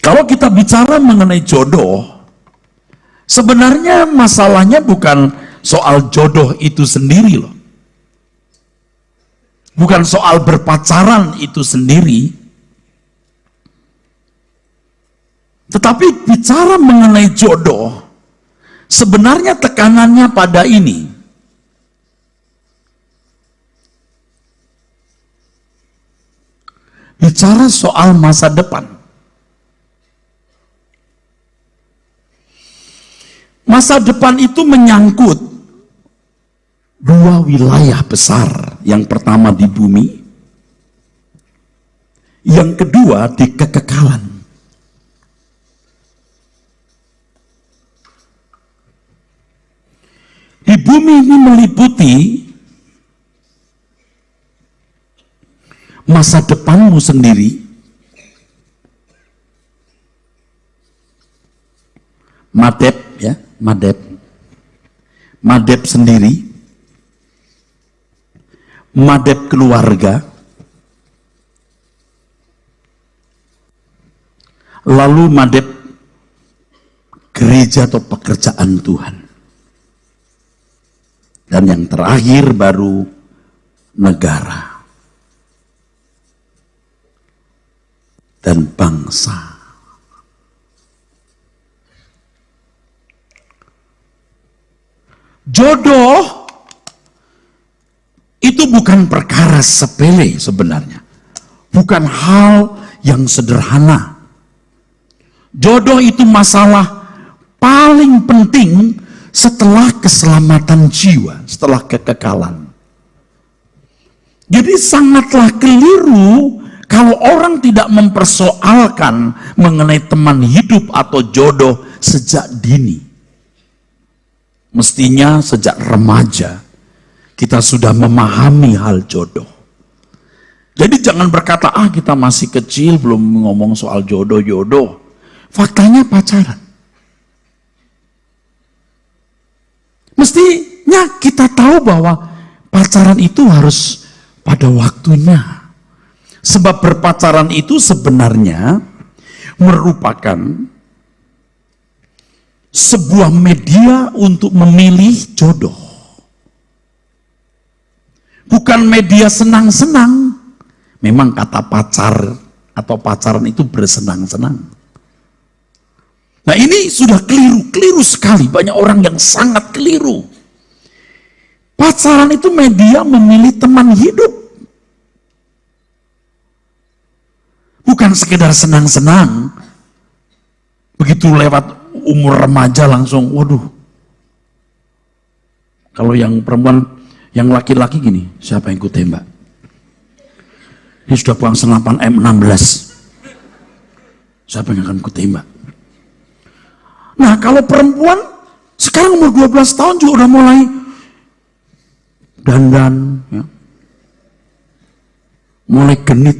Kalau kita bicara mengenai jodoh, sebenarnya masalahnya bukan soal jodoh itu sendiri loh. Bukan soal berpacaran itu sendiri. Tetapi bicara mengenai jodoh, sebenarnya tekanannya pada ini. Bicara soal masa depan. Masa depan itu menyangkut dua wilayah besar. Yang pertama di bumi, yang kedua di kekekalan. Di bumi ini meliputi masa depanmu sendiri, madep ya, madep sendiri, madep keluarga, lalu madep gereja atau pekerjaan Tuhan. Dan yang terakhir baru negara dan bangsa. Jodoh itu bukan perkara sepele sebenarnya. Bukan hal yang sederhana. Jodoh itu masalah paling penting setelah keselamatan jiwa, setelah kekekalan. Jadi sangatlah keliru kalau orang tidak mempersoalkan mengenai teman hidup atau jodoh sejak dini. Mestinya sejak remaja kita sudah memahami hal jodoh. Jadi jangan berkata, kita masih kecil belum ngomong soal jodoh-jodoh. Faktanya pacaran. Mestinya kita tahu bahwa pacaran itu harus pada waktunya. Sebab berpacaran itu sebenarnya merupakan sebuah media untuk memilih jodoh. Bukan media senang-senang. Memang kata pacar atau pacaran itu bersenang-senang. Nah ini sudah keliru sekali. Banyak orang yang sangat keliru. Pacaran itu media memilih teman hidup. Bukan sekedar senang-senang. Begitu lewat umur remaja langsung, waduh. Kalau yang perempuan, yang laki-laki gini, siapa yang ku tembak? Ini sudah pulang senapan M16. Siapa yang akan ku tembak? Nah kalau perempuan sekarang umur 12 tahun juga udah mulai dandan, ya. Mulai genit.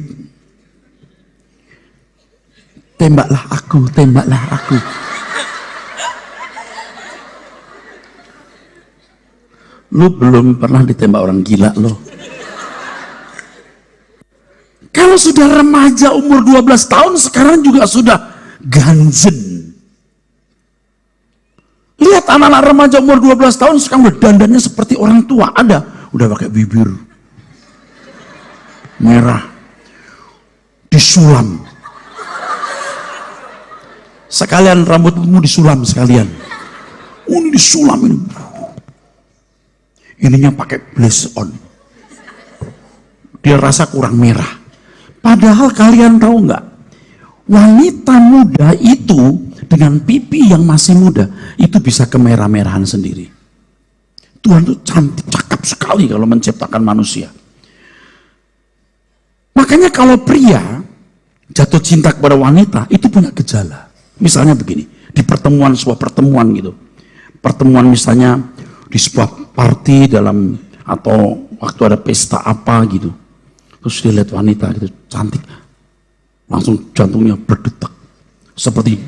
Tembaklah aku, tembaklah aku. Lu belum pernah ditembak orang gila lo. Kalau sudah remaja umur 12 tahun sekarang juga sudah ganjen. Lihat anak-anak remaja umur 12 tahun sekarang berdandannya seperti orang tua. Ada, udah pakai bibir merah, disulam. Sekalian rambutmu disulam sekalian. Ini disulam ini. Ininya pakai blush on. Dia rasa kurang merah. Padahal kalian tahu nggak? Wanita muda itu dengan pipi yang masih muda itu bisa kemerah-merahan sendiri. Tuhan tuh cantik, cakep sekali kalau menciptakan manusia. Makanya kalau pria jatuh cinta kepada wanita itu punya gejala. Misalnya begini, di pertemuan, sebuah pertemuan gitu. Pertemuan misalnya di sebuah party dalam atau waktu ada pesta apa gitu. Terus dia lihat wanita gitu cantik. Langsung jantungnya berdetak seperti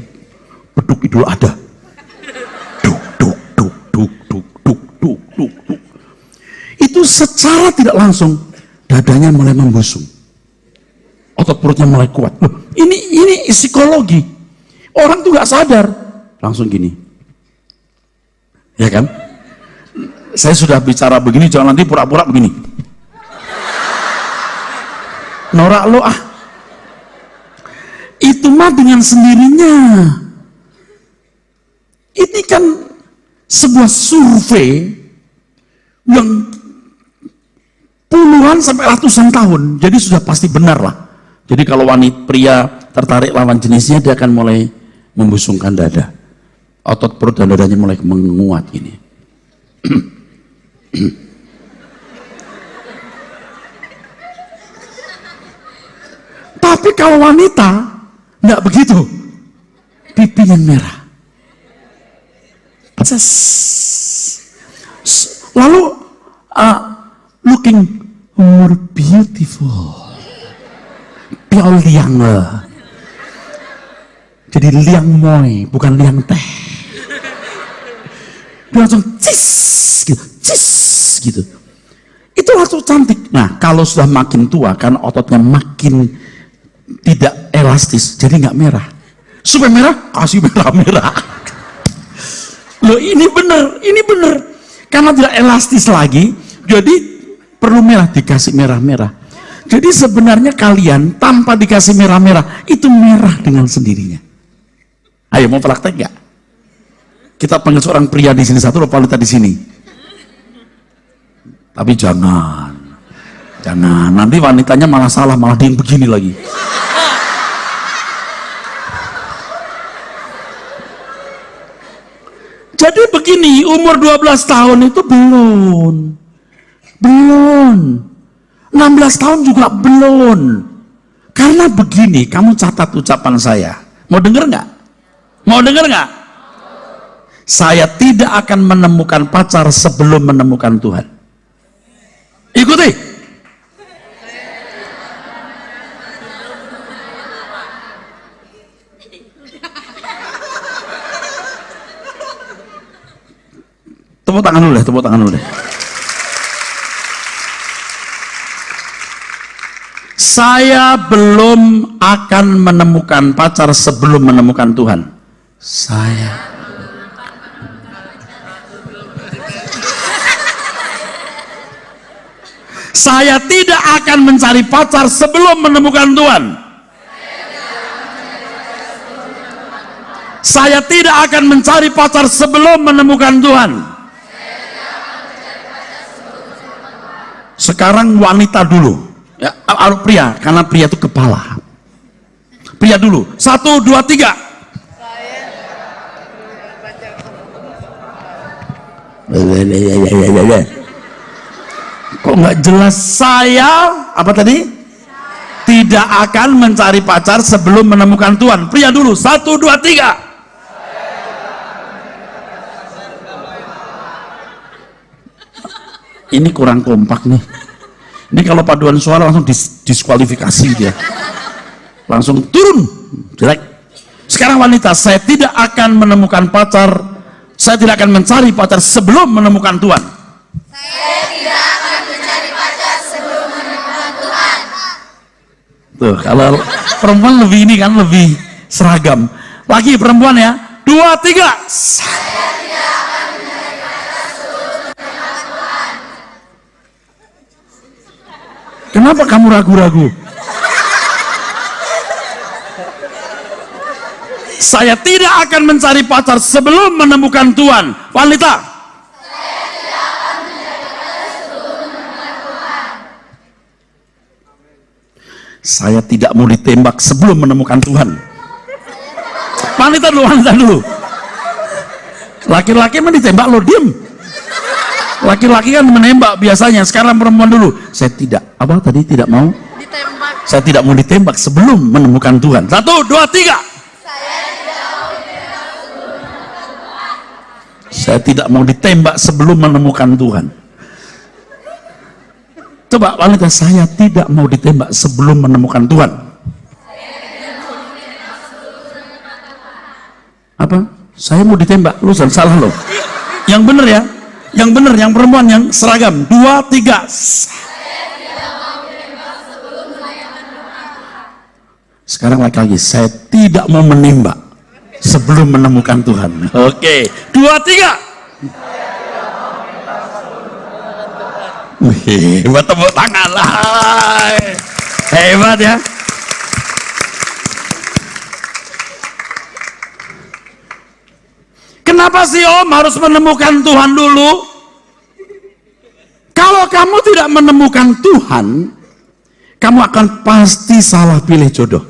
beduk idul adha. Duk duk duk duk duk duk duk duk duk. Itu secara tidak langsung dadanya mulai membusung. Otot perutnya mulai kuat. Loh, ini psikologi. Orang tuh nggak sadar, langsung gini, ya kan? Saya sudah bicara begini, jangan nanti pura-pura begini. Norak lo ah. Itu mah dengan sendirinya. Ini kan sebuah survei yang puluhan sampai ratusan tahun, jadi sudah pasti benar lah. Jadi kalau wanita pria tertarik lawan jenisnya, dia akan mulai membusungkan dada, otot perut dan dadanya mulai menguat gini. Tapi kalau wanita nggak begitu, pipinya merah. Lalu looking more beautiful. Piao liang lah. Jadi liang moy, bukan liang teh. Dia langsung cis gitu. Itu langsung cantik. Nah, kalau sudah makin tua, kan ototnya makin tidak elastis, jadi nggak merah. Supaya merah, kasih merah-merah. Loh, ini bener. Karena tidak elastis lagi, jadi perlu merah, dikasih merah-merah. Jadi sebenarnya kalian tanpa dikasih merah-merah, itu merah dengan sendirinya. Ayo, mau praktek nggak? Kita panggil seorang pria di sini satu, wanita di sini. Tapi jangan, nanti wanitanya malah salah, malah dia begini lagi. Jadi begini, umur 12 tahun itu belum. 16 tahun juga belum. Karena begini, kamu catat ucapan saya. Mau dengar nggak? Saya tidak akan menemukan pacar sebelum menemukan Tuhan. Ikuti. Tepuk tangan dulu deh. Saya belum akan menemukan pacar sebelum menemukan Tuhan. Saya tidak akan mencari pacar sebelum menemukan Tuhan. Saya tidak akan mencari pacar sebelum menemukan Tuhan. Sekarang wanita dulu, ya, pria, karena pria itu kepala. Pria dulu, 1, 2, 3. Kok nggak jelas? Saya apa tadi? Tidak akan mencari pacar sebelum menemukan Tuhan. Pria dulu, 1, 2, 3. Ini kurang kompak nih. Ini kalau paduan suara langsung diskualifikasi dia. Langsung turun, jelek. Sekarang wanita, saya tidak akan menemukan pacar, saya tidak akan mencari pacar sebelum menemukan Tuhan. Saya tidak akan mencari pacar sebelum menemukan Tuhan. Tuh, kalau perempuan lebih ini kan lebih seragam. Lagi perempuan ya, 2, 3. Saya tidak akan mencari pacar sebelum menemukan Tuhan. Kenapa kamu ragu-ragu? Saya tidak akan mencari pacar sebelum menemukan Tuhan. Wanita, Saya tidak akan mencari pacar sebelum menemukan Tuhan. saya tidak mau ditembak sebelum menemukan Tuhan. Wanita dulu. Laki-laki mah ditembak, lo diem. Laki-laki kan menembak biasanya, sekarang perempuan dulu. Saya tidak, apa tadi tidak mau? Ditembak. Saya tidak mau ditembak sebelum menemukan Tuhan. 1, 2, 3. Saya tidak mau ditembak sebelum menemukan Tuhan. Coba wanita, saya tidak mau ditembak sebelum menemukan Tuhan. Apa? Saya mau ditembak, lu salah lo. Yang bener ya, yang bener, yang perempuan, yang seragam. 2, 3. Sekarang lagi-lagi, saya tidak mau menembak. sebelum menemukan Tuhan. Oke, 2, 3. Hebat, tepuk tangan lah. Hebat ya. Kenapa sih Om harus menemukan Tuhan dulu? Kalau kamu tidak menemukan Tuhan, kamu akan pasti salah pilih jodoh.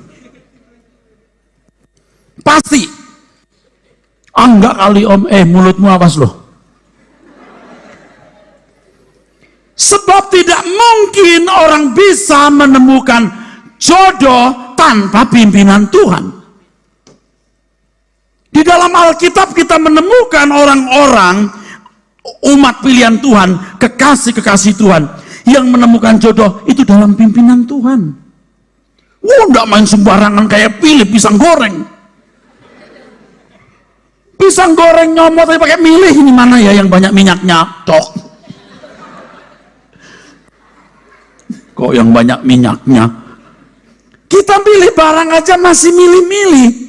Pasti. Enggak kali Om, mulutmu awas loh. Sebab tidak mungkin orang bisa menemukan jodoh tanpa pimpinan Tuhan. Di dalam Alkitab kita menemukan orang-orang umat pilihan Tuhan, kekasih-kekasih Tuhan yang menemukan jodoh itu dalam pimpinan Tuhan. Enggak main sembarangan kayak pilih pisang goreng. Pisang goreng nyomot tapi pakai milih, ini mana ya yang banyak minyaknya? Tok. Kok yang banyak minyaknya? Kita pilih barang aja masih milih-milih.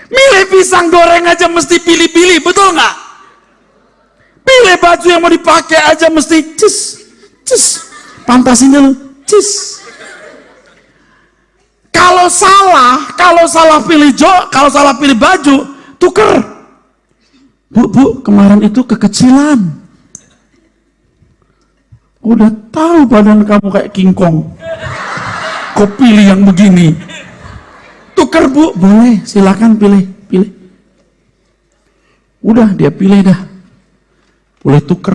Milih pisang goreng aja mesti pilih-pilih, betul nggak? Pilih baju yang mau dipakai aja mesti cus, pantasin dulu, cus. Kalau salah pilih baju, tuker. Bu, kemarin itu kekecilan. Udah tahu badan kamu kayak King Kong. Kok pilih yang begini? Tuker Bu, boleh, silakan pilih. Udah dia pilih dah. Boleh tuker.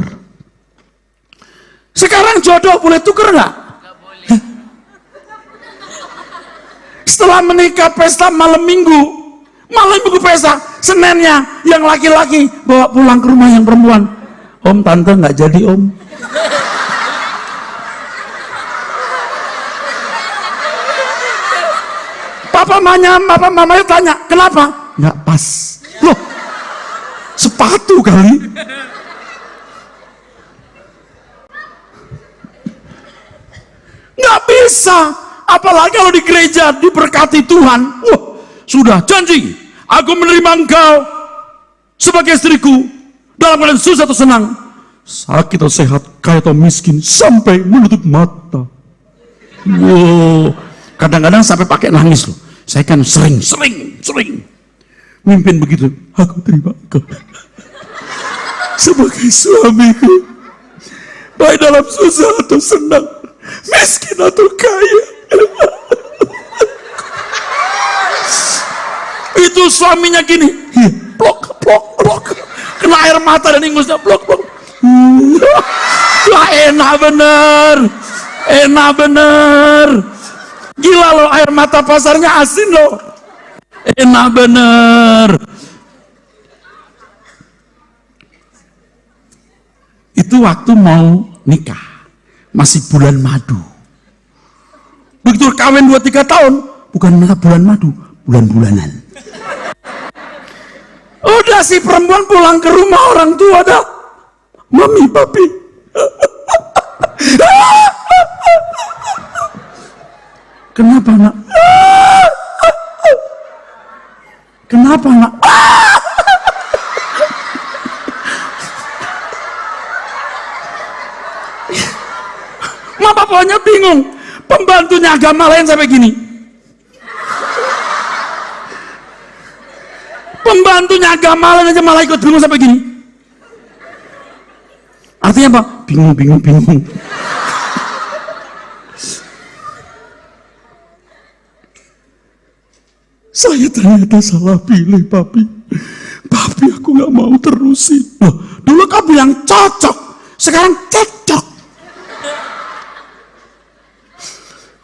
Sekarang jodoh boleh tuker nggak? Setelah menikah pesta malam minggu pesta, Seninnya yang laki-laki bawa pulang ke rumah yang perempuan. Om, tante nggak jadi Om. Papa mamanya tanya, kenapa? Nggak pas. Loh, sepatu kali. Nggak bisa. Apalagi kalau di gereja diberkati Tuhan. Wah, sudah janji, aku menerima engkau sebagai istriku dalam keadaan susah atau senang, sakit atau sehat, kaya atau miskin, sampai menutup mata. Wow, kadang-kadang sampai pakai nangis loh. Saya kan sering mimpin begitu. Aku terima engkau sebagai suamiku, baik dalam susah atau senang, miskin atau kaya. Itu suaminya gini, plok, kena air mata dan ingusnya plok. Wah, enak bener. Gila loh, air mata pasarnya asin loh. Enak bener. Itu waktu mau nikah, masih bulan madu. Begitu kawin 2-3 tahun, bukan malah bulan madu, bulan-bulanan. Udah si perempuan pulang ke rumah orang tua dah. Mami, papi. Kenapa nak? Kenapa nak? Mama pokoknya bingung. Pembantunya agama lain sampai gini. Pembantunya agama lain aja malah ikut bingung sampai gini. Artinya apa? Bingung. Saya ternyata salah pilih, papi. Papi, aku gak mau terusin. Loh, dulu kau bilang cocok, sekarang cocok.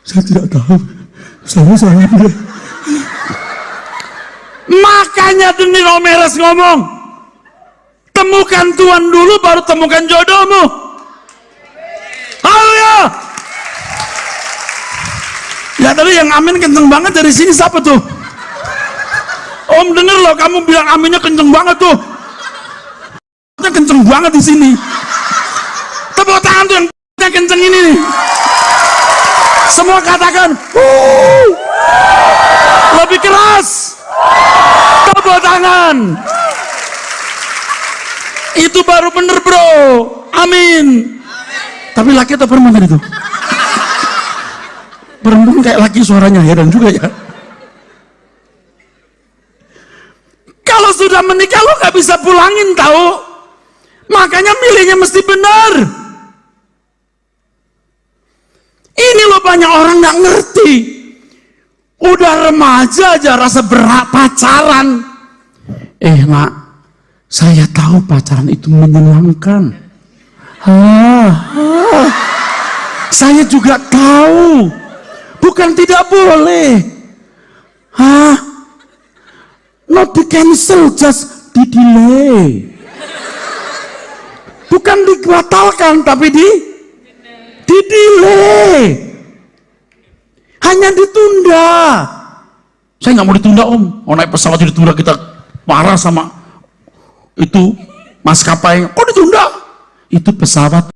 Saya tidak tahu. Saya salah pilih. Makanya Denny Romeres ngomong, temukan Tuhan dulu baru temukan jodohmu. Haleluya. Ya tadi yang amin kenceng banget dari sini siapa tuh? Om denger loh, kamu bilang aminnya kenceng banget tuh. Kenceng banget di sini. Tepuk tangan tuh yang kenceng ini nih. Semua katakan, Lebih keras. Tepuk tangan. Itu baru bener bro. Amin. Tapi laki atau perempuan tadi itu? Perempuan kayak laki suaranya, heran juga ya. Kalau sudah menikah lo gak bisa pulangin tahu. Makanya milihnya mesti benar. Ini lo banyak orang gak ngerti. Udah remaja aja rasa berat pacaran. Nak, saya tahu pacaran itu menyenangkan. Saya juga tahu. Bukan tidak boleh. Not di cancel, just di delay. Bukan dibatalkan, tapi di delay. Hanya ditunda. Saya nggak mau ditunda om. Mau naik pesawat ditunda, kita marah sama itu maskapai. Kok ditunda? Itu pesawat.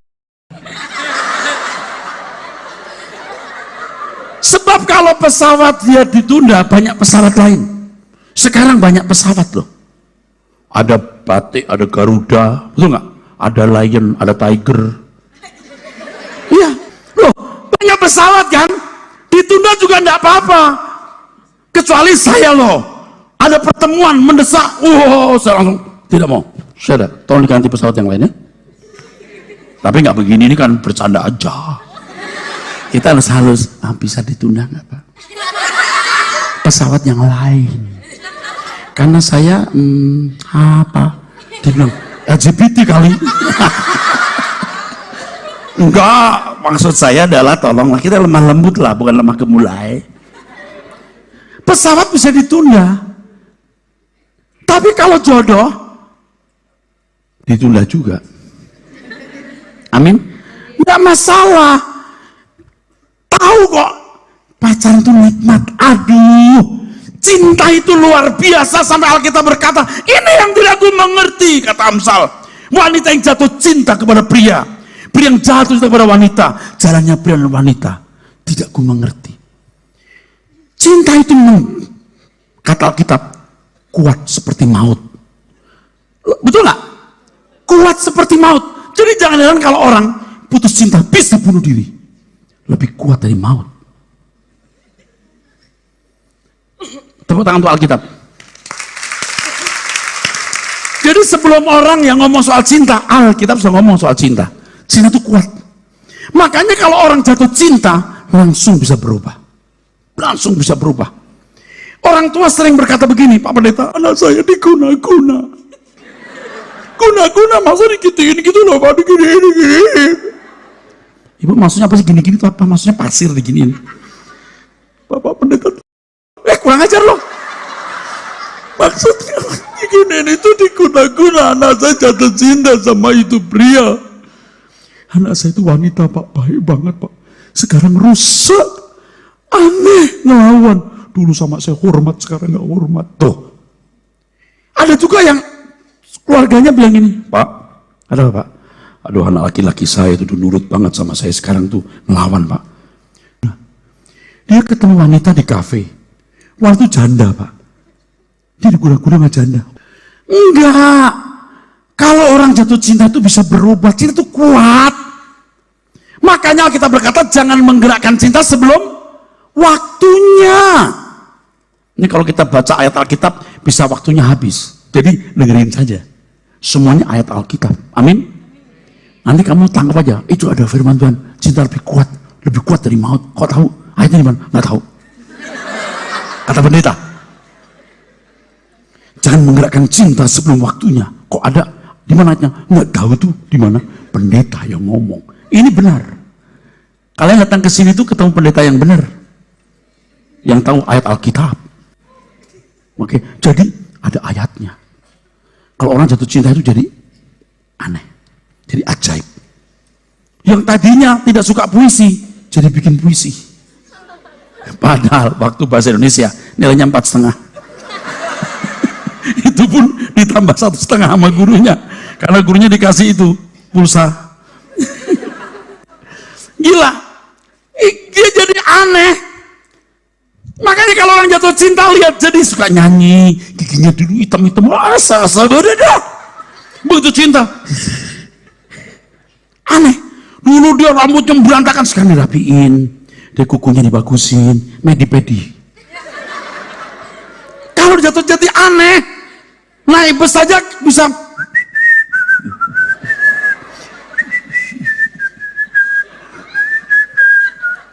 Sebab kalau pesawat dia ditunda, banyak pesawat lain. Sekarang banyak pesawat loh. Ada Batik, ada Garuda, betul nggak? Ada Lion, ada Tiger. Iya, loh banyak pesawat kan? Ditunda juga enggak apa-apa. Kecuali saya loh, ada pertemuan mendesak. Saya langsung tidak mau. Saya tolong diganti pesawat yang lainnya. Tapi nggak begini, ini kan bercanda aja. Kita harus bisa ditunda nggak Pak? Pesawat yang lain. Karena saya apa? Dia bilang LGBT kali. Enggak, maksud saya adalah tolonglah kita lemah lembut lah, bukan lemah gemulai. Pesawat bisa ditunda. Tapi kalau jodoh ditunda juga. Amin. Enggak masalah. Tahu kok pacaran itu nikmat. Aduh. Cinta itu luar biasa sampai Alkitab berkata, ini yang tidak aku mengerti, kata Amsal. Wanita yang jatuh cinta kepada pria, pria yang jatuh cinta kepada wanita, jalannya pria dan wanita tidak aku mengerti. Cinta itu kata Alkitab kuat seperti maut. Betul nggak? Kuat seperti maut. Jadi jangan-jangan kalau orang putus cinta bisa bunuh diri, lebih kuat dari maut. Tepuk tangan untuk Alkitab. Jadi sebelum orang yang ngomong soal cinta, Alkitab sudah ngomong soal cinta. Cinta itu kuat. Makanya kalau orang jatuh cinta, langsung bisa berubah. Langsung bisa berubah. Orang tua sering berkata begini, Pak Pendeta, anak saya diguna-guna. Guna-guna, maksudnya gitu loh, Pak, gini. Ibu maksudnya apa sih gini-gini itu apa? Maksudnya pasir diginiin. Bapak Pendeta, kurang ajar loh. Maksudnya gini itu diguna-guna. Anak saya jatuh cinta sama itu pria. Anak saya itu wanita Pak, baik banget Pak. Sekarang rusak, aneh, ngelawan. Dulu sama saya hormat, sekarang nggak hormat. Tuh. Ada juga yang keluarganya bilang ini, Pak, ada apa Pak? Aduh anak laki-laki saya itu nurut banget sama saya, sekarang tuh ngelawan Pak. Nah, dia ketemu wanita di kafe. Waktu janda Pak, dia diguna-guna sama janda. Enggak, kalau orang jatuh cinta itu bisa berubah. Cinta itu kuat. Makanya kita berkata jangan menggerakkan cinta sebelum waktunya. Ini kalau kita baca ayat Alkitab bisa waktunya habis. Jadi dengerin saja, semuanya ayat Alkitab. Amin. Nanti kamu tangkap aja, itu ada firman Tuhan, cinta lebih kuat dari maut. Kau tahu ayatnya di mana? Nggak tahu. Kata pendeta, jangan menggerakkan cinta sebelum waktunya. Kok ada di mana ayatnya? Nggak tahu tuh di mana. Pendeta yang ngomong. Ini benar. Kalian datang ke sini tuh ketemu pendeta yang benar, yang tahu ayat Alkitab. Oke, jadi ada ayatnya. Kalau orang jatuh cinta itu jadi aneh, jadi ajaib. Yang tadinya tidak suka puisi, jadi bikin puisi. Padahal waktu bahasa Indonesia nilainya 4,5. Itu pun ditambah 1,5 sama gurunya, karena gurunya dikasih itu pulsa. Gila, dia jadi aneh. Makanya kalau orang jatuh jatuh cinta lihat jadi suka nyanyi, giginya dulu hitam-hitam, asal-asal dah. Begitu cinta, aneh. Dulu dia rambutnya berantakan, sekarang dirapiin, dia kukunya dibagusin, medi-pedi. Kalau jatuh jadi aneh, naik bus saja bisa.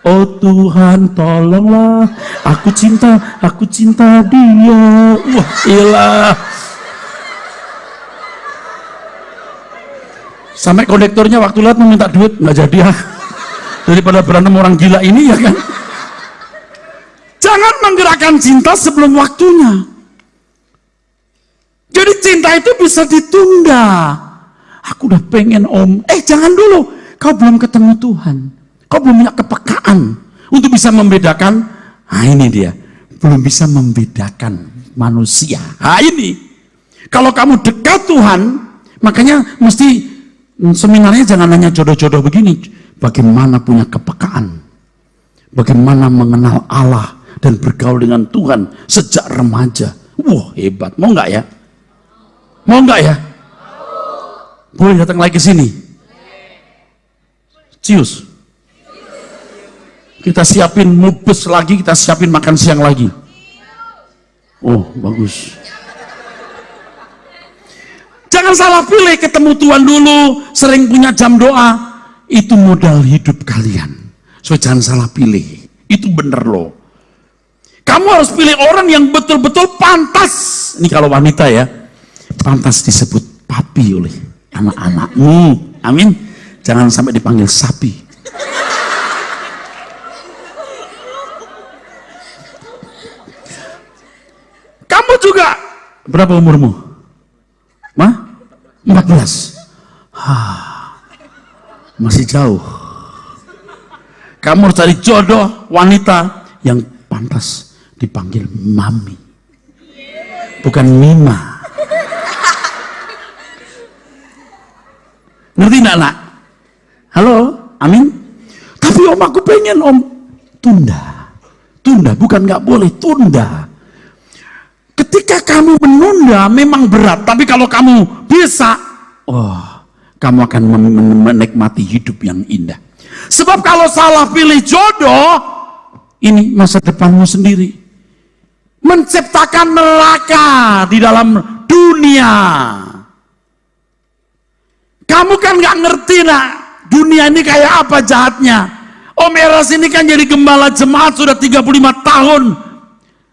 Oh Tuhan tolonglah, aku cinta dia. Wah ilah. Sampai kondektornya waktu lihat meminta duit, nggak jadi ya. Daripada berantem orang gila ini ya kan. Jangan menggerakkan cinta sebelum waktunya. Jadi cinta itu bisa ditunda. Aku udah pengen om, jangan dulu, kau belum ketemu Tuhan. Kau belum punya kepekaan untuk bisa membedakan. Nah ini dia, belum bisa membedakan manusia. Nah ini, kalau kamu dekat Tuhan, makanya mesti seminarnya jangan hanya jodoh-jodoh begini. Bagaimana punya kepekaan, bagaimana mengenal Allah dan bergaul dengan Tuhan sejak remaja. Wah hebat, mau nggak ya? Mau nggak ya? Boleh datang lagi ke sini. Cius. Kita siapin mubes lagi, kita siapin makan siang lagi. Oh, bagus. Jangan salah pilih, ketemu Tuhan dulu, sering punya jam doa. Itu modal hidup kalian. So jangan salah pilih. Itu bener loh. Kamu harus pilih orang yang betul-betul pantas. Ini kalau wanita ya, pantas disebut papi oleh anak-anakmu. Amin. Jangan sampai dipanggil sapi. Kamu juga berapa umurmu? Mah? 14. Masih jauh. Kamu harus cari jodoh wanita yang pantas dipanggil mami, bukan mima. Ngerti enggak nak? Halo, amin. Tapi om aku pengen om. Tunda, bukan nggak boleh, tunda. Ketika kamu menunda memang berat, tapi kalau kamu bisa, kamu akan menikmati hidup yang indah. Sebab kalau salah pilih jodoh, ini masa depanmu sendiri. Menciptakan neraka di dalam dunia. Kamu kan nggak ngerti nak, dunia ini kayak apa jahatnya. Om Eras ini kan jadi gembala jemaat sudah 35 tahun.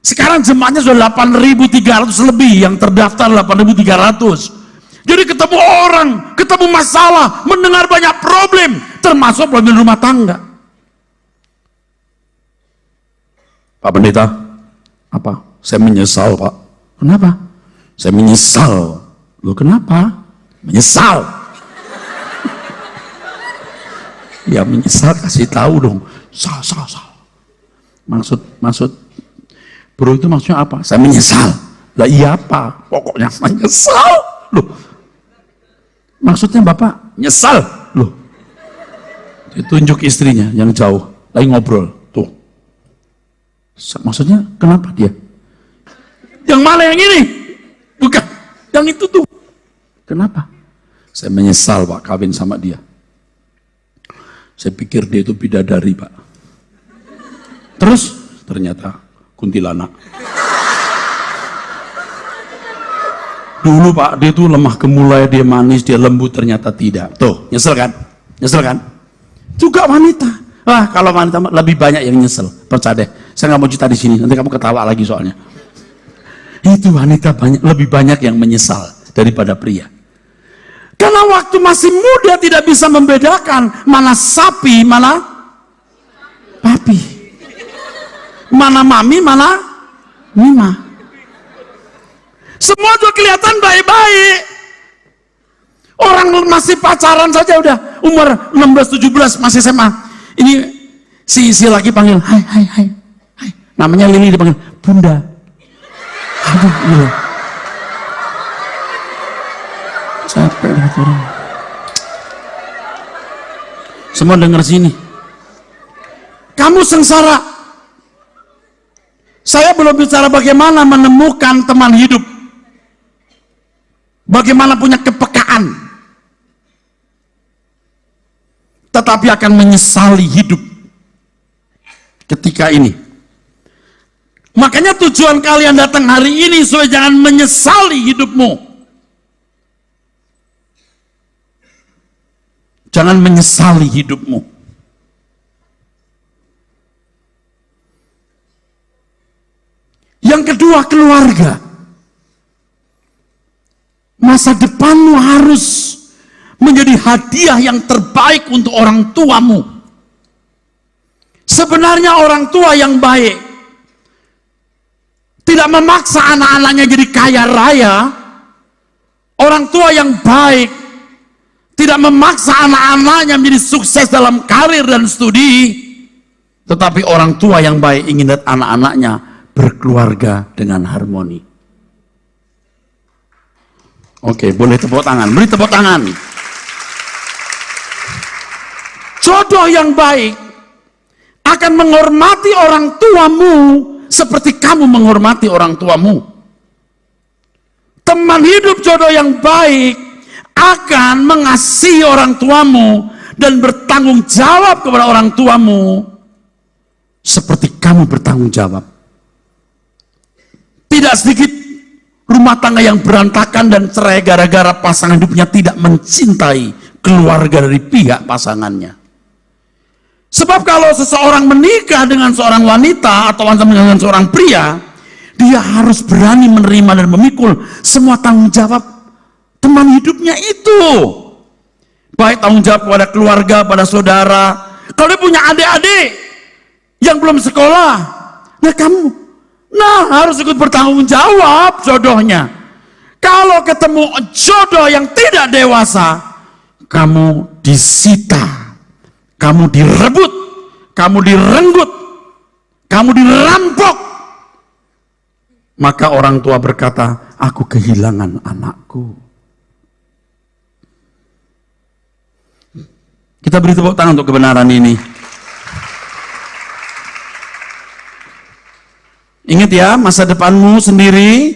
Sekarang jemaatnya sudah 8.300 lebih, yang terdaftar 8.300. Jadi ketemu orang, ketemu masalah, mendengar banyak problem, termasuk problem rumah tangga. Pak Pendeta, apa? Saya menyesal Pak. Kenapa? Saya menyesal. Loh kenapa? Menyesal. Ya menyesal kasih tahu dong. Sal. Maksud bro itu maksudnya apa? Saya menyesal. Lah iya apa? Pokoknya menyesal. Loh. Maksudnya Bapak nyesal. Loh. Ditunjuk istrinya yang jauh. Lagi ngobrol. Tuh. Maksudnya kenapa dia? Yang mana yang ini? Bukan. Yang itu tuh. Kenapa? Saya menyesal Pak kawin sama dia. Saya pikir dia itu bidadari Pak. Terus ternyata kuntilanak. Dulu Pak, dia tuh lemah gemulai, dia manis, dia lembut, ternyata tidak. Tuh, nyesel kan? Nyesel kan? Juga wanita. Wah, kalau wanita lebih banyak yang nyesel. Percaya deh. Saya nggak mau cerita di sini, nanti kamu ketawa lagi soalnya. Itu wanita lebih banyak yang menyesal daripada pria. Karena waktu masih muda tidak bisa membedakan mana sapi, mana papi. Mana mami, mana mima. Semua juga kelihatan baik-baik. Orang masih pacaran saja udah umur 16-17 masih SMA. Ini si laki panggil, hai. Namanya Lili, dipanggil Bunda. Aduh, iya. Capek lihat orang. Semua dengar sini. Kamu sengsara. Saya belum bicara bagaimana menemukan teman hidup, bagaimana punya kepekaan, tetapi akan menyesali hidup ketika ini. Makanya tujuan kalian datang hari ini supaya jangan menyesali hidupmu. Jangan menyesali hidupmu. Yang kedua, keluarga. Masa depanmu harus menjadi hadiah yang terbaik untuk orang tuamu. Sebenarnya orang tua yang baik tidak memaksa anak-anaknya jadi kaya raya. Orang tua yang baik tidak memaksa anak-anaknya menjadi sukses dalam karir dan studi. Tetapi orang tua yang baik ingin lihat anak-anaknya berkeluarga dengan harmoni. Oke, boleh tepuk tangan. Beri tepuk tangan. Jodoh yang baik akan menghormati orang tuamu seperti kamu menghormati orang tuamu. Teman hidup jodoh yang baik akan mengasihi orang tuamu dan bertanggung jawab kepada orang tuamu seperti kamu bertanggung jawab. Tidak sedikit rumah tangga yang berantakan dan cerai gara-gara pasangan hidupnya tidak mencintai keluarga dari pihak pasangannya. Sebab kalau seseorang menikah dengan seorang wanita atau dengan seorang pria, dia harus berani menerima dan memikul semua tanggung jawab teman hidupnya itu. Baik tanggung jawab pada keluarga, pada saudara. Kalau dia punya adik-adik yang belum sekolah, nah kamu harus ikut bertanggung jawab jodohnya. Kalau ketemu jodoh yang tidak dewasa, kamu disita, kamu direbut, kamu direnggut, kamu dirampok. Maka orang tua berkata, aku kehilangan anakku. Kita beri tepuk tangan untuk kebenaran ini. Ingat ya, masa depanmu sendiri.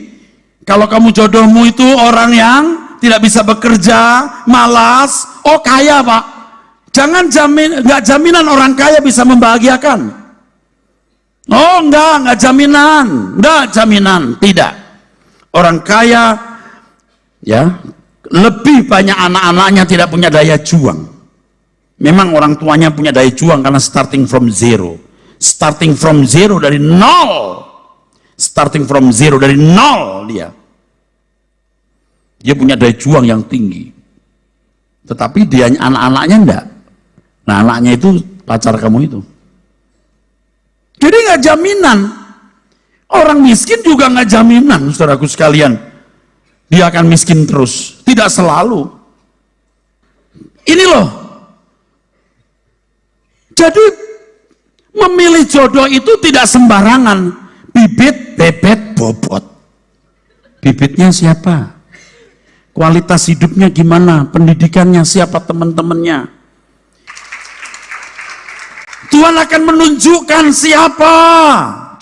Kalau kamu jodohmu itu orang yang tidak bisa bekerja, malas, oh kaya pak. Jangan nggak jaminan orang kaya bisa membahagiakan. Oh enggak jaminan, tidak. Orang kaya ya lebih banyak anak-anaknya tidak punya daya juang. Memang orang tuanya punya daya juang karena starting from zero dari nol. Starting from zero dari nol dia punya daya juang yang tinggi, tetapi dia anak-anaknya enggak. Nah anaknya itu pacar kamu itu, jadi nggak jaminan. Orang miskin juga nggak jaminan, saudaraku sekalian, dia akan miskin terus. Tidak selalu. Ini loh, jadi memilih jodoh itu tidak sembarangan. Bibit, bebet, bobot. Bibitnya siapa? Kualitas hidupnya gimana? Pendidikannya siapa? Teman-temannya. Tuhan akan menunjukkan siapa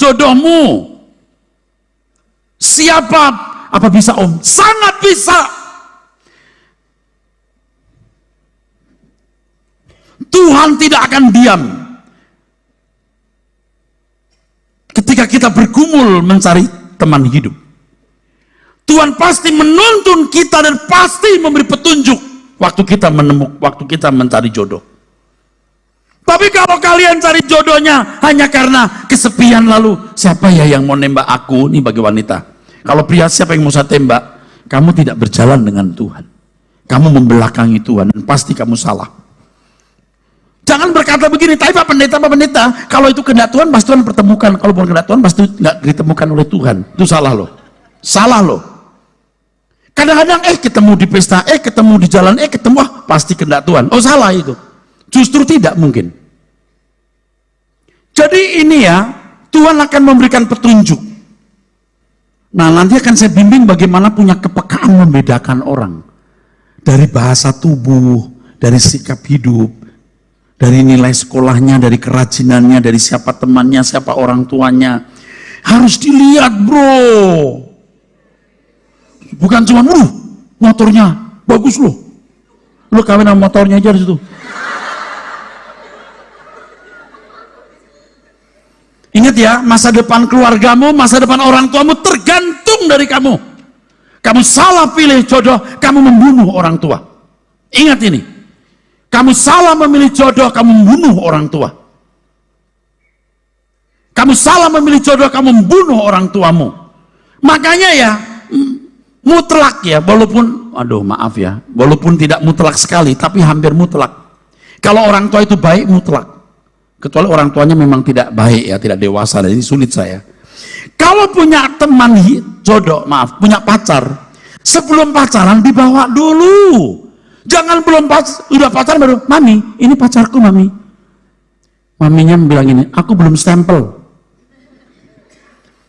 jodohmu. Siapa? Apa bisa om? Sangat bisa. Tuhan tidak akan diam ketika kita bergumul mencari teman hidup. Tuhan pasti menuntun kita dan pasti memberi petunjuk waktu kita mencari jodoh. Tapi kalau kalian cari jodohnya hanya karena kesepian, lalu siapa ya yang mau nembak aku nih bagi wanita. Kalau pria siapa yang mau saya tembak, kamu tidak berjalan dengan Tuhan. Kamu membelakangi Tuhan dan pasti kamu salah. Jangan berkata begini, tapi Pak Pendeta, kalau itu kehendak Tuhan, pasti Tuhan pertemukan. Kalau bukan kehendak Tuhan, pasti nggak ditemukan oleh Tuhan. Itu salah loh. Salah loh. Kadang-kadang ketemu di pesta, ketemu di jalan, ketemu, pasti kehendak Tuhan. Oh salah itu. Justru tidak mungkin. Jadi ini ya, Tuhan akan memberikan petunjuk. Nah nanti akan saya bimbing bagaimana punya kepekaan membedakan orang. Dari bahasa tubuh, dari sikap hidup, dari nilai sekolahnya, dari kerajinannya, dari siapa temannya, siapa orang tuanya. Harus dilihat, bro. Bukan cuma, motornya bagus loh. Lo kawin sama motornya aja di situ. Ingat ya, masa depan keluargamu, masa depan orang tuamu tergantung dari kamu. Kamu salah pilih jodoh, kamu membunuh orang tua. Ingat ini. Kamu salah memilih jodoh, kamu membunuh orang tua. Kamu salah memilih jodoh, kamu membunuh orang tuamu. Makanya ya, mutlak ya, walaupun, maaf ya, walaupun tidak mutlak sekali, tapi hampir mutlak. Kalau orang tua itu baik, mutlak. Kecuali orang tuanya memang tidak baik ya, tidak dewasa, jadi sulit saya. Kalau punya teman jodoh, punya pacar, sebelum pacaran dibawa dulu. Jangan udah pacaran baru, mami, ini pacarku mami. Maminya bilang gini, aku belum stempel.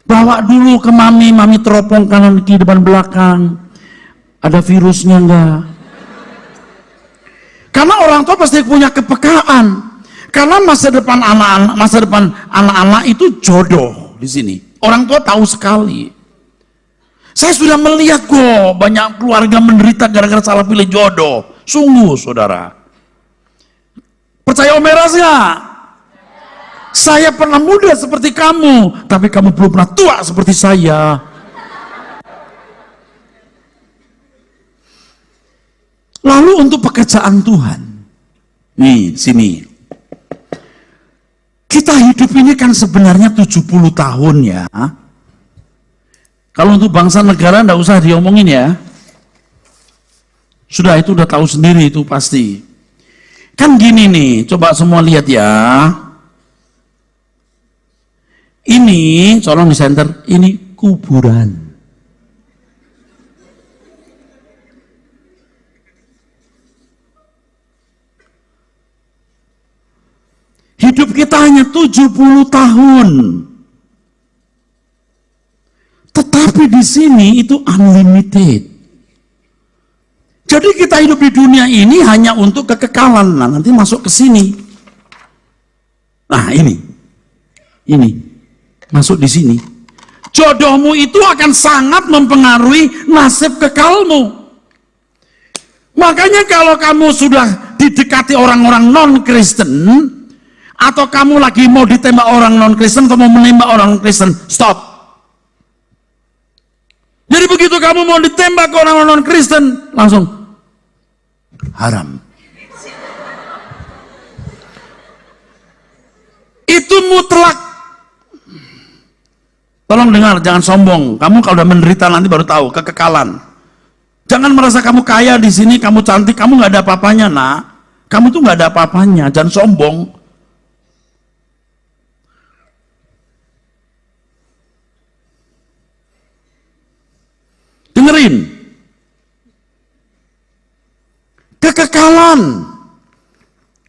Bawa dulu ke mami teropong kanan kiri depan belakang. Ada virusnya enggak? Karena orang tua pasti punya kepekaan. Karena masa depan anak-anak itu jodoh di sini. Orang tua tahu sekali. Saya sudah melihat kok banyak keluarga menderita gara-gara salah pilih jodoh. Sungguh, saudara. Percaya Om Eras nggak? Saya pernah muda seperti kamu, tapi kamu belum pernah tua seperti saya. Lalu untuk pekerjaan Tuhan, nih sini. Kita hidup ini kan sebenarnya 70 tahun ya. Kalau untuk bangsa negara enggak usah diomongin ya. Sudah itu udah tahu sendiri itu pasti. Kan gini nih, coba semua lihat ya. Ini, tolong di center, ini kuburan. Hidup kita hanya 70 tahun. Tetapi di sini itu unlimited. Jadi kita hidup di dunia ini hanya untuk kekekalan. Nah, nanti masuk ke sini. Nah, ini masuk di sini. Jodohmu itu akan sangat mempengaruhi nasib kekalmu. Makanya kalau kamu sudah didekati orang-orang non-Kristen, atau kamu lagi mau ditembak orang non-Kristen atau mau menembak orang Kristen, stop. Jadi begitu kamu mau ditembak ke orang non-Kristen, langsung haram. Itu mutlak. Tolong dengar, jangan sombong. Kamu kalau udah menderita nanti baru tahu kekekalan. Jangan merasa kamu kaya di sini, kamu cantik, kamu nggak ada apa-apanya, nak. Kamu tuh nggak ada apa-apanya, jangan sombong. Dengerin. Kekekalan.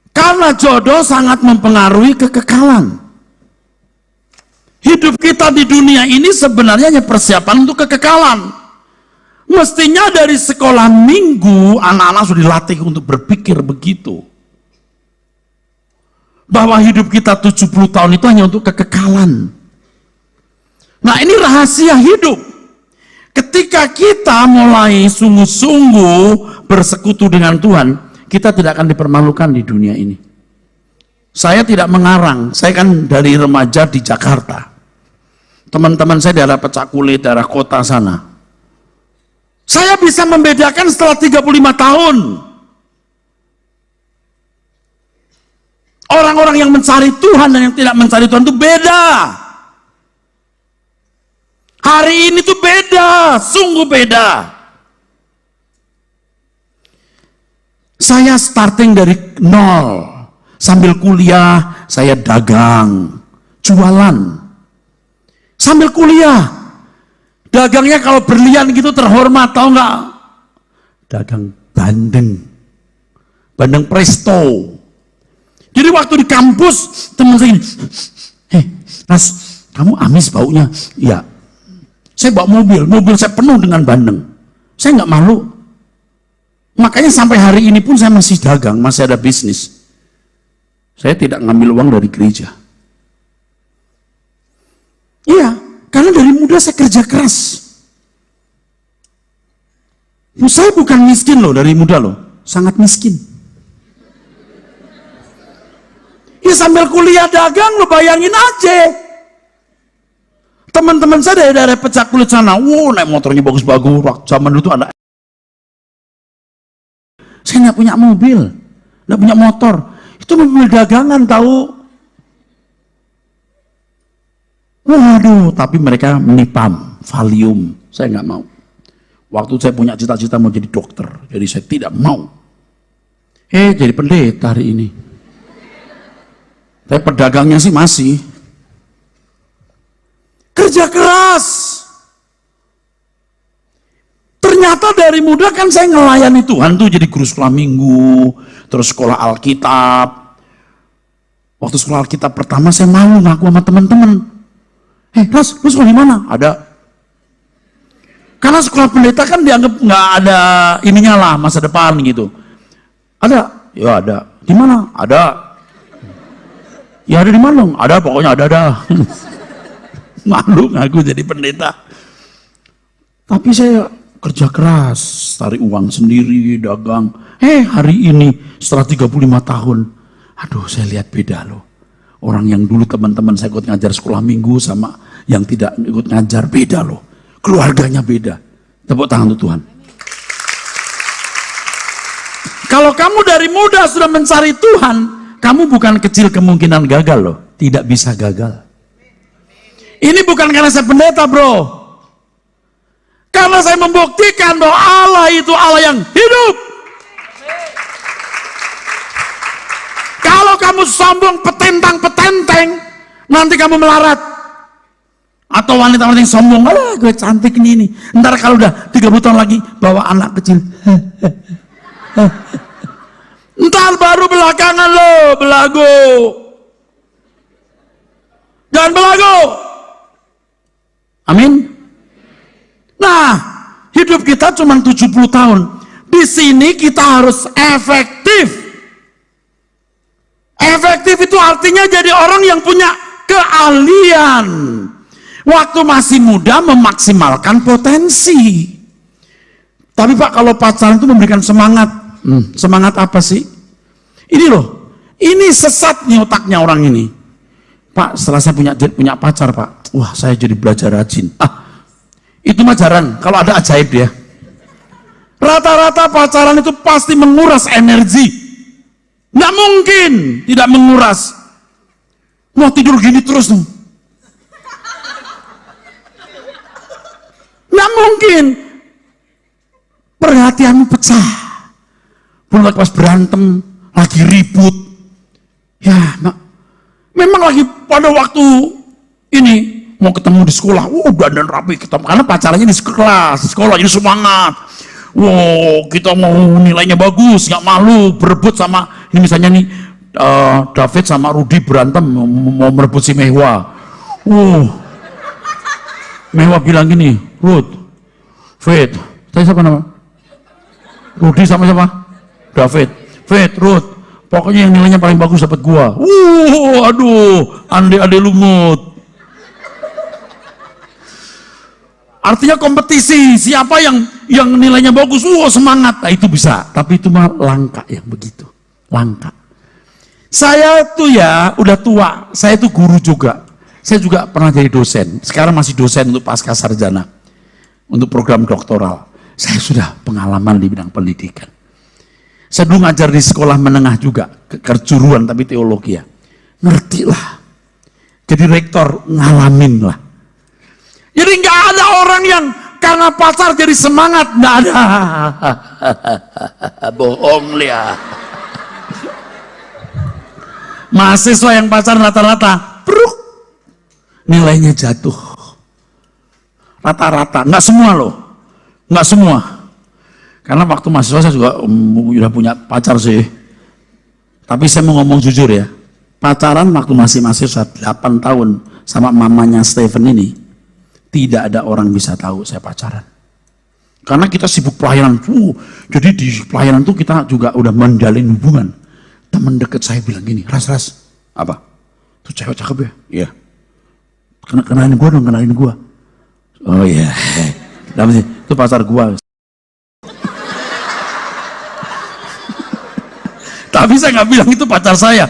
Karena jodoh sangat mempengaruhi kekekalan. Hidup kita di dunia ini sebenarnya hanya persiapan untuk kekekalan. Mestinya dari sekolah minggu, anak-anak sudah dilatih untuk berpikir begitu. Bahwa hidup kita 70 tahun itu hanya untuk kekekalan. Nah, ini rahasia hidup. Ketika kita mulai sungguh-sungguh bersekutu dengan Tuhan, kita tidak akan dipermalukan di dunia ini. Saya tidak mengarang, saya kan dari remaja di Jakarta. Teman-teman saya daerah Pecak Kulit, daerah kota sana. Saya bisa membedakan setelah 35 tahun. Orang-orang yang mencari Tuhan dan yang tidak mencari Tuhan itu beda. Hari ini tuh beda, sungguh beda. Saya starting dari nol. Sambil kuliah, saya dagang, jualan. Sambil kuliah. Dagangnya kalau berlian gitu terhormat, tahu nggak? Dagang bandeng. Bandeng presto. Jadi waktu di kampus, teman saya gini, Mas, kamu amis baunya? Iya. Saya bawa mobil saya penuh dengan bandeng. Saya nggak malu. Makanya sampai hari ini pun saya masih dagang, masih ada bisnis. Saya tidak ngambil uang dari gereja. Iya, muda saya kerja keras. Saya bukan miskin loh dari muda loh, sangat miskin. Ya sambil kuliah dagang lo bayangin aja. Teman-teman saya dari daerah Pecak Kulit sana, naik motornya bagus-bagus. Waktu zaman dulu tuh ada. Saya nggak punya mobil, nggak punya motor. Itu mobil dagangan tahu. Waduh, tapi mereka menipam, Valium. Saya nggak mau. Waktu saya punya cita-cita mau jadi dokter, jadi saya tidak mau. Jadi pendeta hari ini. Tapi pedagangnya sih masih. Kerja keras. Ternyata dari muda kan saya ngelayani Tuhan tuh jadi guru sekolah minggu, terus sekolah Alkitab. Waktu sekolah Alkitab pertama saya malu ngaku sama teman-teman. Ras, lu sekolah di mana? Ada. Karena sekolah pendeta kan dianggap nggak ada ininya lah, masa depan gitu. Ada? Ya ada. Di mana? Ada. Ya ada di mana? Ada, pokoknya ada. Malu ngaku jadi pendeta. Tapi saya kerja keras, cari uang sendiri, dagang. Hari ini setelah 35 tahun, aduh saya lihat beda loh. Orang yang dulu teman-teman saya ikut ngajar sekolah minggu sama yang tidak ikut ngajar beda loh. Keluarganya beda. Tepuk tangan untuk Tuhan. Kalau kamu dari muda sudah mencari Tuhan, kamu bukan kecil kemungkinan gagal loh. Tidak bisa gagal. Ini bukan karena saya pendeta bro. Karena saya membuktikan bahwa Allah itu Allah yang hidup. Kalau kamu sombong petentang-petenteng, nanti kamu melarat. Atau wanita-wanita yang sombong, gue cantik nih. Ntar kalau udah 30 tahun lagi, bawa anak kecil. Ntar baru belakangan lo, belagu. Jangan belagu. Amin. Nah, hidup kita cuma 70 tahun. Di sini kita harus efektif. Efektif itu artinya jadi orang yang punya keahlian. Waktu masih muda memaksimalkan potensi. Tapi Pak, kalau pacaran itu memberikan semangat. Semangat apa sih? Ini loh, ini sesat nih otaknya orang ini. Pak, setelah saya punya pacar Pak, wah saya jadi belajar rajin. Itu mah jarang, kalau ada ajaib dia. Rata-rata pacaran itu pasti menguras energi. Nggak mungkin tidak menguras. Mau tidur gini terus nih. Nggak mungkin. Perhatianmu pecah. Belum lagi pas berantem, lagi ribut. Ya, memang lagi pada waktu ini mau ketemu di sekolah, dandan rapi ketemu karena pacarannya di sekolah jadi semangat. Kita mau nilainya bagus, nggak malu berebut sama ini misalnya nih David sama Rudi berantem mau merebut si Mehwa. Mehwa bilang gini, Fit, tadi siapa nama? Rudi sama siapa? David, Fit, Ruth, pokoknya yang nilainya paling bagus dapat gua. Aduh, ande lumut. Artinya kompetisi, siapa yang nilainya bagus, semangat. Nah, itu bisa, tapi itu mah langka yang begitu, langka. Saya tuh ya udah tua, saya tuh guru juga. Saya juga pernah jadi dosen, sekarang masih dosen untuk pasca sarjana, untuk program doktoral. Saya sudah pengalaman di bidang pendidikan. Saya dulu ngajar di sekolah menengah juga, kejuruan tapi teologi ya. Ngerti lah. Jadi rektor ngalamin lah. Jadi nggak ada orang yang karena pacar jadi semangat, nggak ada. Bohong dia. Mahasiswa yang pacaran rata-rata, nilainya jatuh. Rata-rata, nggak semua loh, nggak semua. Karena waktu mahasiswa saya juga udah punya pacar sih. Tapi saya mau ngomong jujur ya, pacaran waktu masih mahasiswa 8 tahun sama mamanya Stephen ini, tidak ada orang bisa tahu saya pacaran. Karena kita sibuk pelayanan, jadi di pelayanan tuh kita juga udah menjalin hubungan. Teman deket saya bilang gini, Ras, apa? Tuh cewek cakep ya? Iya. Kenalin gua dong, kenalin gua. Oh iya, itu pacar gua. Tapi saya nggak bilang itu pacar saya.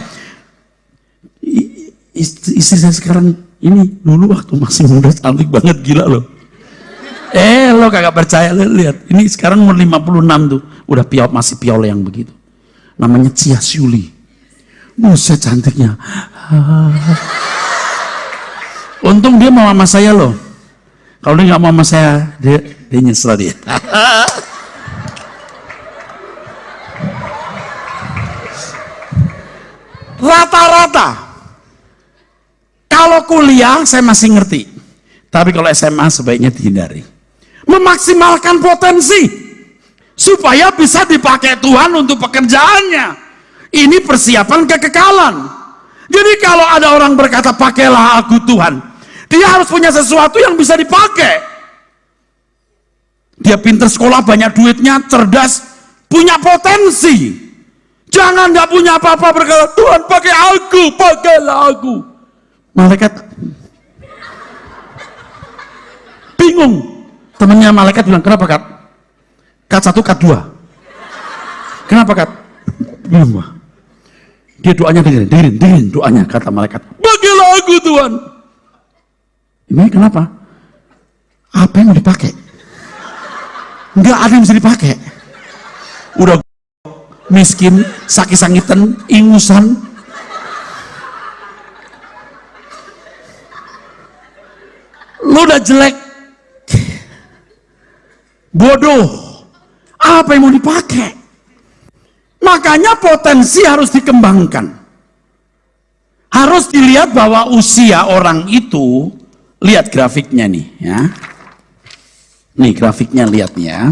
Istri saya sekarang ini dulu waktu masih muda cantik banget, gila loh. Lo kagak percaya, lo lihat. Ini sekarang umur 56 tuh, udah masih piol yang begitu. Namanya Cia Syuli. Buset cantiknya. Untung dia mau sama saya loh. Kalau dia nggak mau sama saya, dia nyesel dia. Rata-rata kalau kuliah saya masih ngerti, tapi kalau SMA sebaiknya dihindari. Memaksimalkan potensi supaya bisa dipakai Tuhan untuk pekerjaannya. Ini persiapan kekekalan. Jadi kalau ada orang berkata pakailah aku Tuhan, dia harus punya sesuatu yang bisa dipakai. Dia pintar sekolah, banyak duitnya, cerdas, punya potensi. Jangan nggak punya apa-apa berkata, Tuhan pakai aku, pakailah aku. Malaikat bingung. Temennya malaikat bilang, kenapa Kat? Kat 1, Kat 2. Kenapa Kat? Bingung. Dia doanya dengerin doanya, kata malaikat. Pakailah aku Tuhan. Ini kenapa? Apa yang mau dipakai? Nggak ada yang bisa dipakai. Udah miskin, sakit-sakitan, ingusan. Lu udah jelek, bodoh, apa yang mau dipakai? Makanya potensi harus dikembangkan. Harus dilihat bahwa usia orang itu, lihat grafiknya nih ya. Nih grafiknya, lihat ya.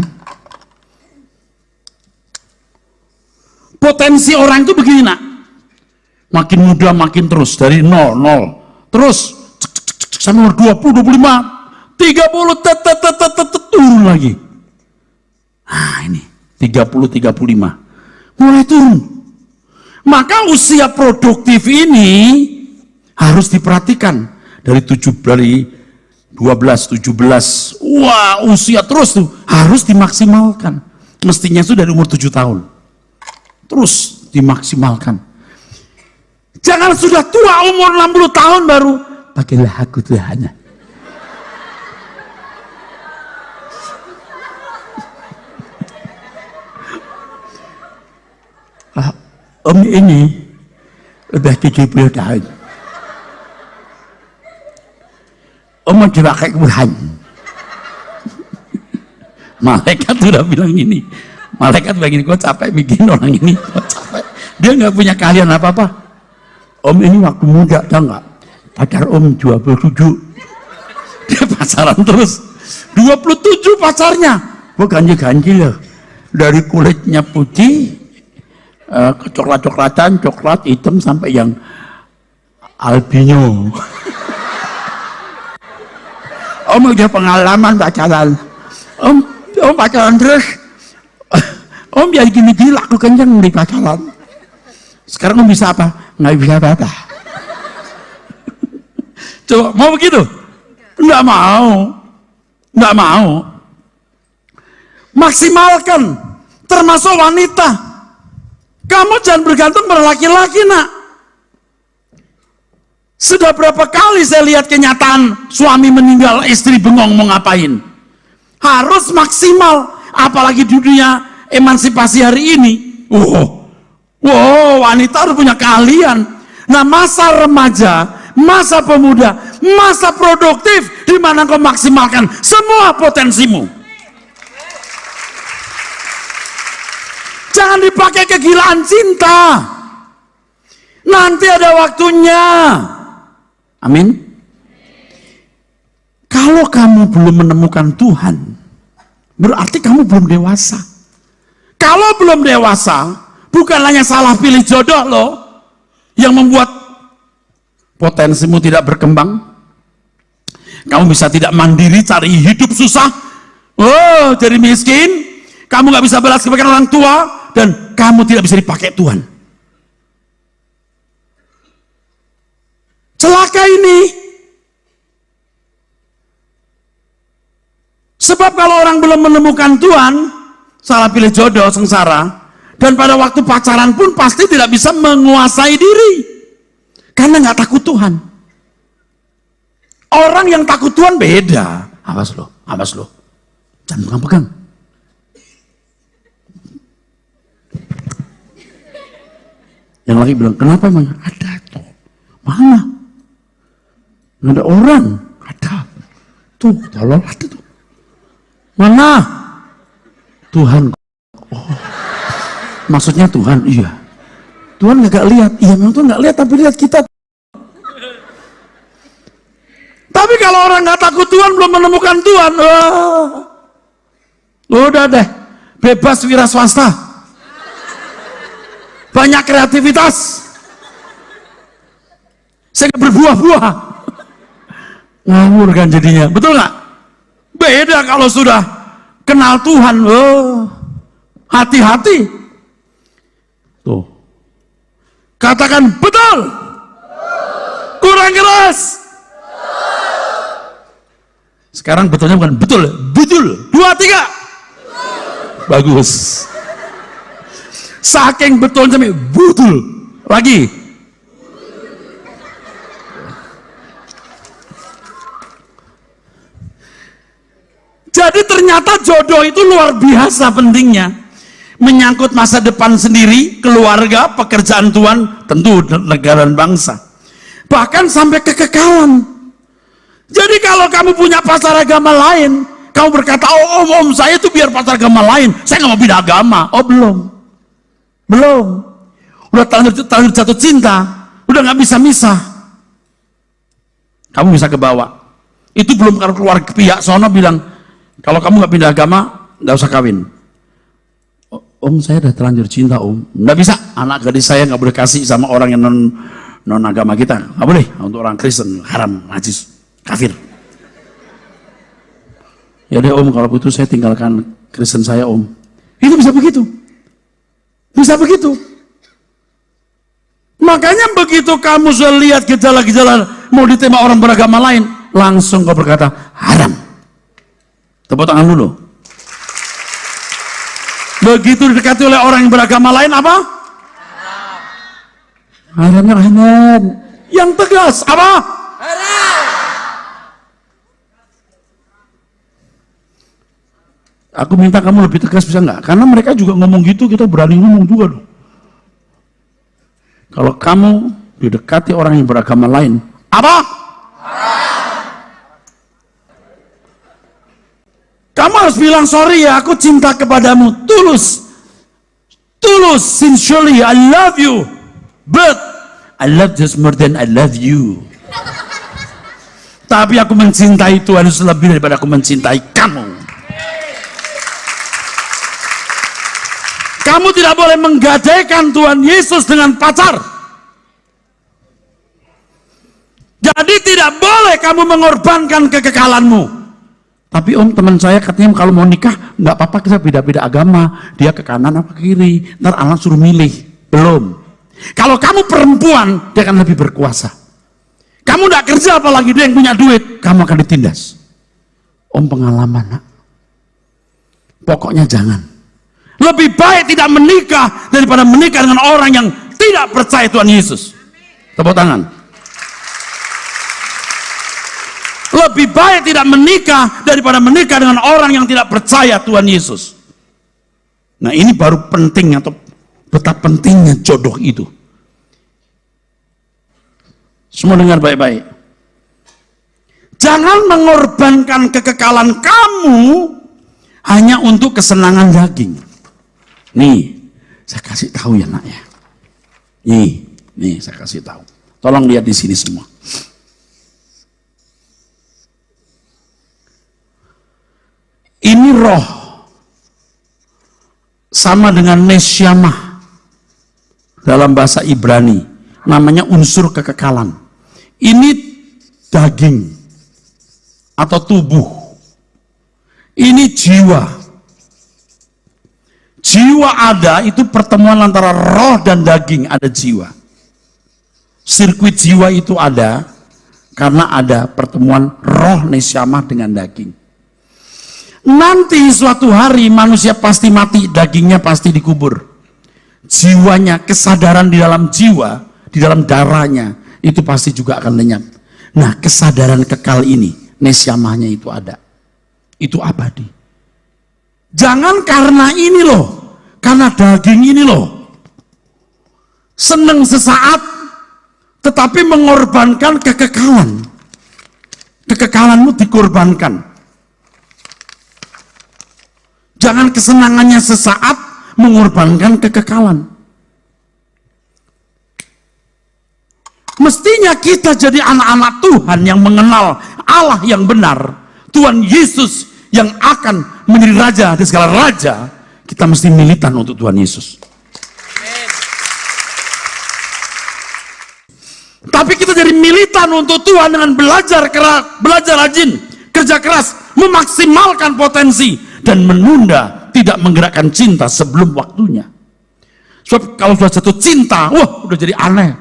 Potensi orang itu begini nak, makin muda makin terus, dari 0 terus sampai umur 20, 25, 30 turun lagi. Nah ini 30, 35 mulai turun. Maka usia produktif ini harus diperhatikan dari 12, 17, wah usia terus tuh harus dimaksimalkan. Mestinya itu dari umur 7 tahun. Terus dimaksimalkan. Jangan sudah tua umur 60 tahun baru pakailah aku Tuhan. Om ini udah 70 tahun. Om mau dipakai Tuhan. Malaikat udah bilang ini. Malaikat begini, gue capek bikin orang ini, gue capek. Dia nggak punya keahlian apa-apa. Om ini waktu muda, tau nggak? Pacar om 27. Dia pacaran terus. 27 pacarnya. Gue ganti-ganti loh. Dari kulitnya putih, ke coklat-coklatan, coklat hitam, sampai yang albino. Om udah pengalaman pacaran. Om pacaran terus. Om biar gini-gini laku kenceng di pacaran. Sekarang om bisa apa? Nggak bisa apa-apa. Coba mau begitu? Nggak mau. Nggak mau. Maksimalkan, termasuk wanita. Kamu jangan bergantung pada laki-laki nak. Sudah berapa kali saya lihat kenyataan suami meninggal, istri bengong mau ngapain. Harus maksimal, apalagi di dunia emansipasi hari ini. Wow, wanita harus punya keahlian. Nah, masa remaja, masa pemuda, masa produktif, di mana kau maksimalkan semua potensimu. Jangan dipakai kegilaan cinta. Nanti ada waktunya. Amin. Kalau kamu belum menemukan Tuhan, berarti kamu belum dewasa. Kalau belum dewasa, bukan hanya salah pilih jodoh loh yang membuat potensimu tidak berkembang. Kamu bisa tidak mandiri, cari hidup susah. Oh, jadi miskin. Kamu nggak bisa balas kebaikan orang tua, dan kamu tidak bisa dipakai Tuhan. Celaka ini. Sebab kalau orang belum menemukan Tuhan, salah pilih jodoh, sengsara, dan pada waktu pacaran pun pasti tidak bisa menguasai diri, karena nggak takut Tuhan. Orang yang takut Tuhan beda. Awas lo, jangan pegang-pegang. Yang lagi bilang, kenapa emang? Ada tuh. Mana? Nggak ada orang. Ada. Tuh, tolong ada tuh. Mana? Tuhan. Oh. Maksudnya Tuhan, iya. Tuhan nggak lihat. Iya, memang Tuhan nggak lihat, tapi lihat kita. Tapi kalau orang nggak takut Tuhan, belum menemukan Tuhan, udah deh, bebas wira swasta, banyak kreativitas, sehingga berbuah-buah, ngawur kan jadinya, betul nggak? Beda kalau sudah kenal Tuhan, hati-hati. Tuh, katakan betul, kurang keras. Sekarang betulnya bukan betul, betul. 2, 3. Bagus. Saking betulnya sampai betul. Lagi. Jadi ternyata jodoh itu luar biasa pentingnya. Menyangkut masa depan sendiri, keluarga, pekerjaan Tuhan, tentu negara dan bangsa. Bahkan sampai kekekalan. Jadi kalau kamu punya pacar agama lain, kamu berkata, oh om saya tuh biar pacar agama lain, saya nggak mau pindah agama. Oh belum, udah terlanjur jatuh cinta, udah nggak bisa misah. Kamu bisa kebawa. Itu belum kalau keluar pihak sono bilang, kalau kamu nggak pindah agama, nggak usah kawin. Om saya udah terlanjur cinta om, nggak bisa. Anak gadis saya nggak boleh kasih sama orang yang non agama kita, nggak boleh. Untuk orang Kristen haram, najis, kafir. Ya deh om, kalau begitu saya tinggalkan Kristen saya om. Itu bisa begitu. Bisa begitu. Makanya begitu kamu sudah lihat gejala-gejala mau ditembak orang beragama lain, langsung kau berkata, haram. Tepuk tangan dulu. Begitu didekati oleh orang yang beragama lain, apa? Haram. Yang tegas, apa? Haram. Aku minta kamu lebih tegas, bisa nggak? Karena mereka juga ngomong gitu, kita berani ngomong juga dong. Kalau kamu didekati orang yang beragama lain, apa? Kamu harus bilang, sorry ya, aku cinta kepadamu, tulus, sincerely, I love you, but I love just more than I love you. Tapi aku mencintai Tuhan lebih daripada aku mencintai kamu. Kamu tidak boleh menggadaikan Tuhan Yesus dengan pacar. Jadi tidak boleh kamu mengorbankan kekekalanmu. Tapi om, teman saya katanya kalau mau nikah nggak apa-apa, kita beda-beda agama, dia ke kanan apa ke kiri, ntar Allah suruh milih. Belum. Kalau kamu perempuan, dia akan lebih berkuasa. Kamu nggak kerja, apalagi dia yang punya duit, kamu akan ditindas. Om, pengalaman nak. Pokoknya jangan. Lebih baik tidak menikah daripada menikah dengan orang yang tidak percaya Tuhan Yesus. Tepuk tangan. Lebih baik tidak menikah daripada menikah dengan orang yang tidak percaya Tuhan Yesus. Nah, ini baru penting, atau betapa pentingnya jodoh itu. Semua dengar baik-baik. Jangan mengorbankan kekekalan kamu hanya untuk kesenangan daging. Nih, saya kasih tahu ya nak ya. Nih saya kasih tahu. Tolong lihat di sini semua. Ini roh sama dengan nesyamah dalam bahasa Ibrani, namanya unsur kekekalan. Ini daging atau tubuh. Ini jiwa. Jiwa ada, itu pertemuan antara roh dan daging, ada jiwa. Sirkuit jiwa itu ada karena ada pertemuan roh nesyamah dengan daging. Nanti suatu hari manusia pasti mati, dagingnya pasti dikubur. Jiwanya, kesadaran di dalam jiwa, di dalam darahnya, itu pasti juga akan lenyap. Nah, kesadaran kekal ini, nesyamahnya itu ada. Itu abadi. Jangan karena ini loh, karena daging ini loh, seneng sesaat, tetapi mengorbankan kekekalan. Kekekalanmu dikorbankan. Jangan kesenangannya sesaat mengorbankan kekekalan. Mestinya kita jadi anak-anak Tuhan yang mengenal Allah yang benar, Tuhan Yesus yang akan menjadi raja di segala raja. Kita mesti militan untuk Tuhan Yesus. Tapi kita jadi militan untuk Tuhan dengan belajar keras, belajar rajin, kerja keras, memaksimalkan potensi, dan menunda, tidak menggerakkan cinta sebelum waktunya. Sebab kalau sudah jatuh cinta, wah udah jadi aneh.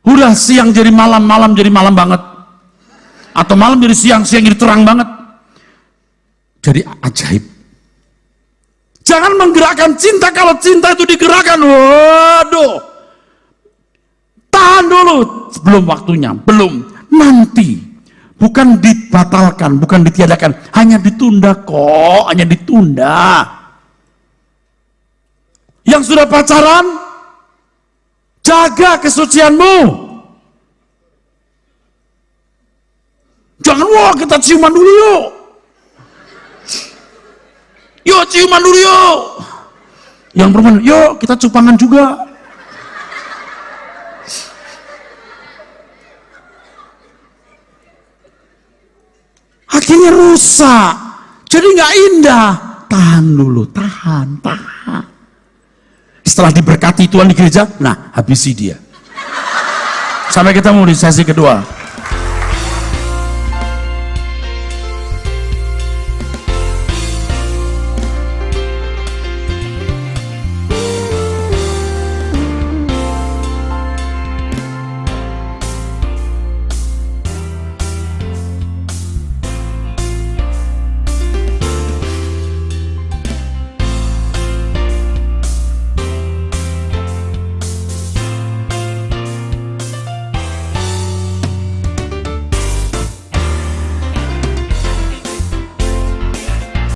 Udah siang jadi malam, malam jadi malam banget. Atau malam jadi siang, siang jadi terang banget. Jadi ajaib. Jangan menggerakkan cinta kalau cinta itu digerakkan. Waduh. Tahan dulu, belum waktunya, belum. Nanti. Bukan dibatalkan, bukan ditiadakan, hanya ditunda kok, hanya ditunda. Yang sudah pacaran, jaga kesucianmu. Jangan, wah kita ciuman dulu yuk. Yuk ciuman dulu yuk. Yang perempuan, yuk kita cupangan juga. Akhirnya rusak, jadi nggak indah. Tahan dulu, tahan. Setelah diberkati Tuhan di gereja, nah habisi dia. Sampai ketemu di sesi kedua.